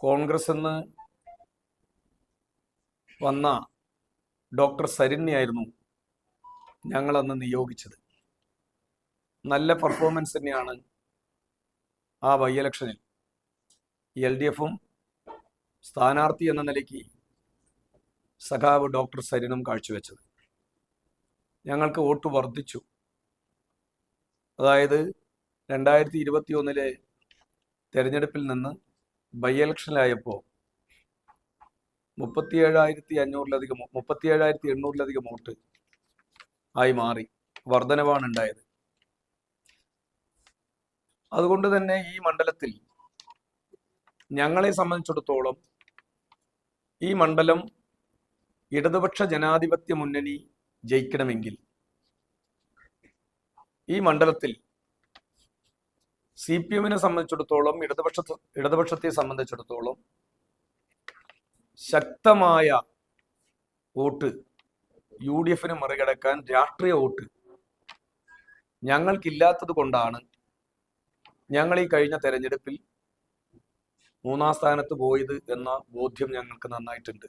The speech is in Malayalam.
കോൺഗ്രസ് എന്ന് വന്ന ഡോക്ടർ സരിനെയായിരുന്നു ഞങ്ങളന്ന് നിയോഗിച്ചത്. നല്ല പെർഫോമൻസ് തന്നെയാണ് ആ ബൈ ഇലക്ഷനിൽ LDFും സ്ഥാനാർത്ഥി എന്ന നിലയ്ക്ക് സഖാവ് ഡോക്ടർ സരിനും കാഴ്ചവെച്ചത്. ഞങ്ങൾക്ക് വോട്ട് വർദ്ധിച്ചു. അതായത് 2021 തെരഞ്ഞെടുപ്പിൽ നിന്ന് ബൈ ഇലക്ഷനിലായപ്പോൾ 37,800-ലധികം വോട്ട് ആയി മാറി. വർധനവാണ് ഉണ്ടായത്. അതുകൊണ്ട് തന്നെ ഈ മണ്ഡലത്തിൽ ഞങ്ങളെ സംബന്ധിച്ചിടത്തോളം ഈ മണ്ഡലം ഇടതുപക്ഷ ജനാധിപത്യ മുന്നണി ജയിക്കണമെങ്കിൽ ഈ മണ്ഡലത്തിൽ CPM-നെ സംബന്ധിച്ചിടത്തോളം ഇടതുപക്ഷത്തെ സംബന്ധിച്ചിടത്തോളം ശക്തമായ വോട്ട് UDF-ന് മറികടക്കാൻ രാഷ്ട്രീയ വോട്ട് ഞങ്ങൾക്കില്ലാത്തത് കൊണ്ടാണ് ഞങ്ങൾ ഈ കഴിഞ്ഞ തെരഞ്ഞെടുപ്പിൽ 3-ാം സ്ഥാനത്ത് പോയത് എന്ന ബോധ്യം ഞങ്ങൾക്ക് നന്നായിട്ടുണ്ട്.